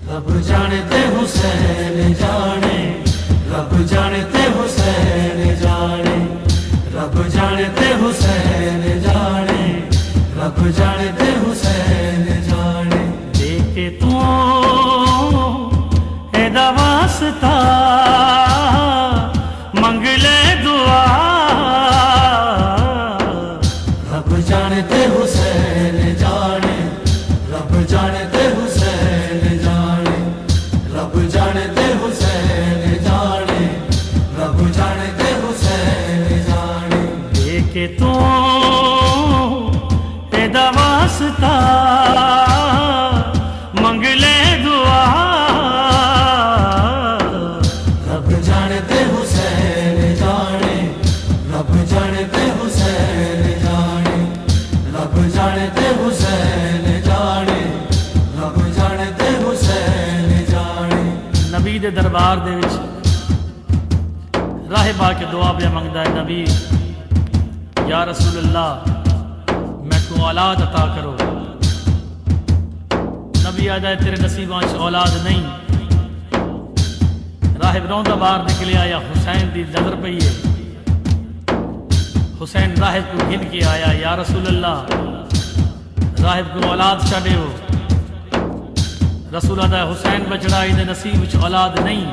رب جانے تے حسین جانے، رب جانے تے حسین جانے، رب جانے تے حسین جانے، رب جانے تے حسین جانے۔ دیکھے تو ایدا واسطہ منگ لے دعا، رب جانے تے حسین جانے، رب جانے تے حسین جانے، رب جانے تے حسین جانے، رب جانے تے حسین جانے۔ دیکھے تو ایدا واسطہ منگ لے دعا، رب جانے تے حسین جانے، رب جانے تے حسین جانے، رب جانے تے حسین جانے، رب جانے تے حسین جانے۔ نبی دے دربار دے وچ راہب آ کے دعا پہ منگدا ہے، نبی یا رسول اللہ میں کو اولاد عطا کرو۔ نبی آدھا ہے تیرے نصیباں چ اولاد نہیں۔ راہب روندا باہر نکلیا، یا حسین دی نظر پئی ہے۔ حسین راہب کو گن کے آیا، یا رسول اللہ راہب کو اولاد چھڈے ہو۔ رسول آدھا ہے حسین بچڑا دے نصیب وچ اولاد نہیں۔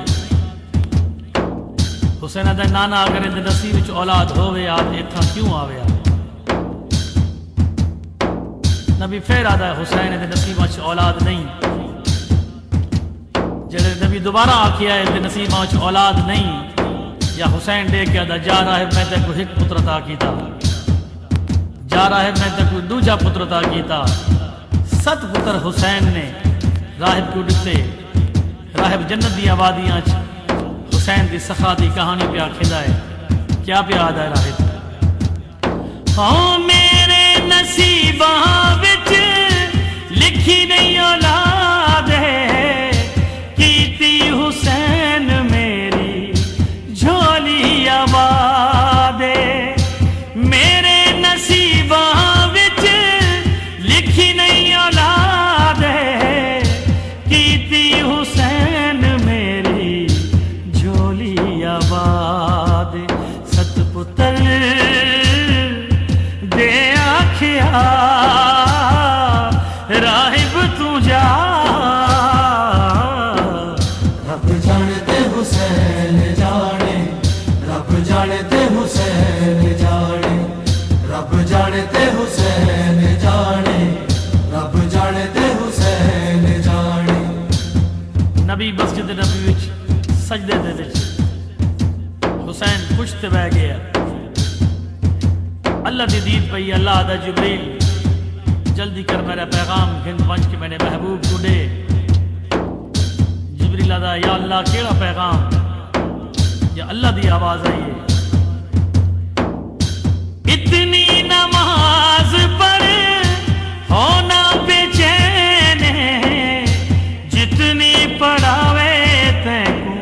حسین آدھا نانا اگر دے نصیب وچ اولاد ہووے آ تے اتھاں کیوں آویا۔ نبی پھر آدھا ہے حسین دے نصیباں چ اولاد نہیں۔ جڑے نبی دوبارہ آکھیا ہے دے نصیباں چ اولاد نہیں، یا حسین دے کے آدھا جا راہب میں تے کو ایک پتر عطا کیتا، جا راہب میں تے کو دوجا پتر عطا کیتا۔ 7 پتر حسین نے راہب کو دتے۔ راہب جنت دی آبادیاں چ حسین دی سخا دی کہانی پہ آکھدا ہے، کیا پہ آدا ہے راہب؟ ہاں میرے نصیباں وچ لکھی نہیں اولاد ہے، کیتی حسین میری جھولی آباد ہے۔ میرے نصیباں وچ لکھی نہیں اولاد ہے، کیتی حسین میری جھولی آباد۔ 7 پتر دے آکھیا راہب تو جا، رب جانے تے حسین جانے، رب جانے تے حسین جانے، رب جانے تے حسین جانے، رب جانے تے حسین جانے۔ نبی مسجد نبی وچ سجدے دے وچ حسین پشت بہ گیا۔ اللہ دی دید پئی، اللہ دا جبریل جلدی کر میرا پیغام ہند پہنچ کے میرے محبوب کو دے۔ جبریل آدھا یا اللہ کیڑا پیغام؟ یا اللہ دی آواز آئی ہے، اتنی نماز پڑھ ہونا بے چین ہے، جتنی پڑھاوے تیکو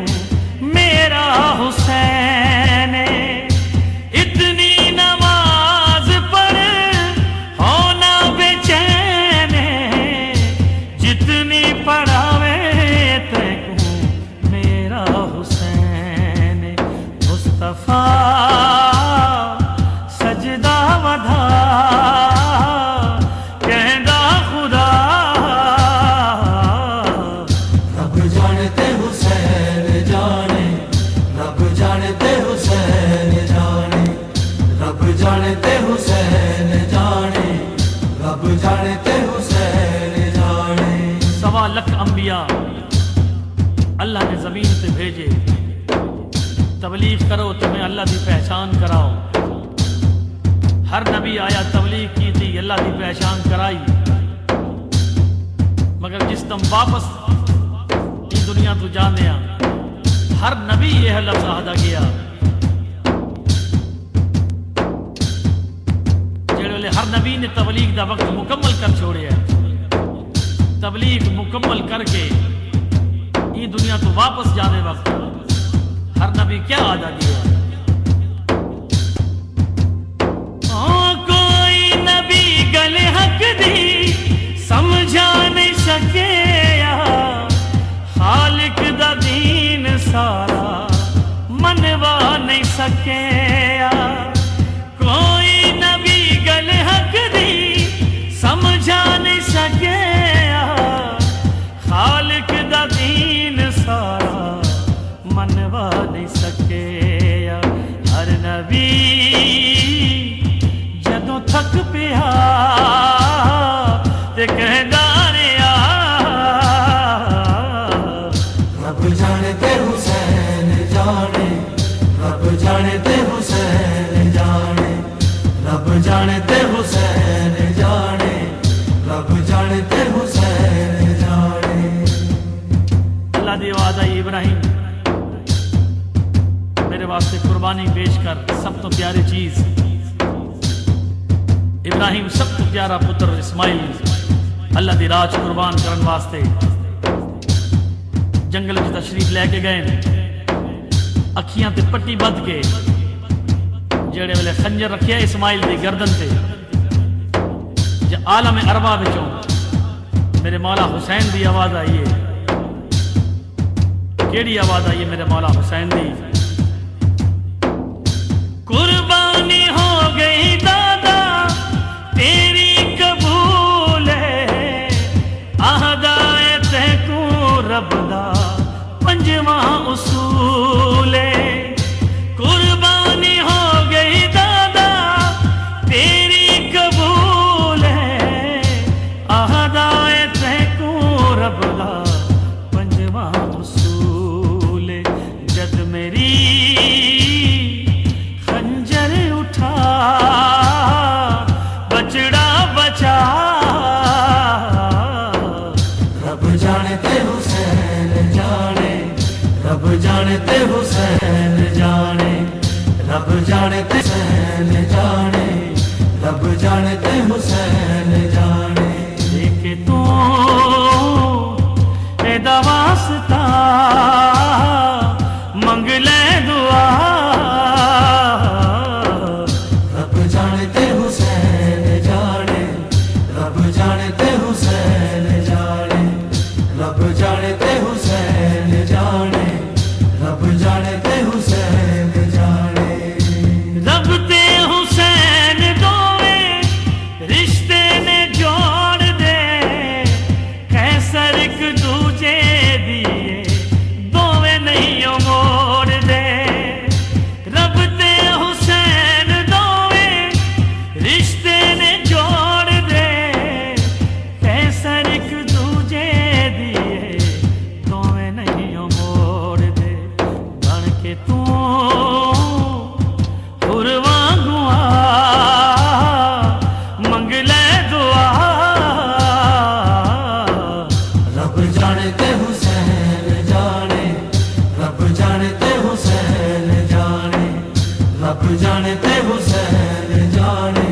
میرا حسین ہے۔ اتنی نماز پڑھ ہونا بے چین ہے، جتنی پڑھاوے تیکو میرا حسین ہے۔ مصطفیٰ سجدہ ودا کہندا خدا، رب جانے تے حسین جانے، رب جانے تے حسین جانے، رب جانے تے حسین جانے، رب جانے تے حسین جانے۔ 1.25 لاکھ انبیاء اللہ نے زمین پہ بھیجے، تبلیغ کرو تمہیں اللہ دی پہچان کراؤ۔ ہر نبی آیا تبلیغ کی تھی، اللہ دی پہچان کرائی، مگر جس دم واپس یہ دنیا تو جانے ہر نبی یہ لفظ آہدا گیا، جڑے ہر نبی نے تبلیغ دا وقت مکمل کر چھوڑیا، تبلیغ مکمل کر کے یہ دنیا تو واپس جانے وقت ہر نبی کیا آہدا گیا؟ کوئی نبی گل حق دی سمجھا نہیں سکیا، نہیں سکے ہر نبی جدوں تھک پیا تے کہندا رہیا رب جانے تے حسین جانے رب جانے تے حسین جانے رب جانے تے حسین جانے رب جانے تے حسین جانے اللہ دی آواز آئی ابراہیم میرے واسطے قربانی پیش کر سب تو پیاری چیز ابراہیم سب تو پیارا پتر اسماعیل اللہ دی راہ قربان کرن واسطے جنگل کی تشریف لے کے گئے اکھیاں تے پٹی بدھ کے جڑے ویلے خنجر رکھیا اسماعیل دی گردن تے جے عالم ارواح وچوں میرے مولا حسین دی آواز آئی ہے کیڑی آواز آئی ہے میرے مولا حسین دی قربانی ہو گئی دادا تیری قبول ہے عہدائے تے کو رب دا پنجواں اصول ہے قربانی ہو گئی دادا تیری قبول ہے عہدائے تے کو رب دا پنجواں اصول ہے جد میری خنجر اٹھا بچڑا بچا رب جانے تے حسین جانے رب جانے تے حسین جانے رب جانے تے حسین جانے رب جانے تے حسین جانے دیکھے تو ایدا واسطہ منگ لے دعا رب جانے تے حسین جانے رب جانے تے حسین جانے رب جانے تے حسین جانے رب جانے تے حسین جانے رب تے حسین دوویں رشتے نے جوڑ دے کیسر ایک دوجے دیے دوویں نہیں موڑ دے رب تے حسین دوویں رشتے نے جوڑ دے کیسر ایک دوجے دیے دوویں نہیں موڑ دے بن کے تو منگ لے دعا رب جانے تے حسین جانے رب جانے تے حسین جانے رب جانے تے حسین جانے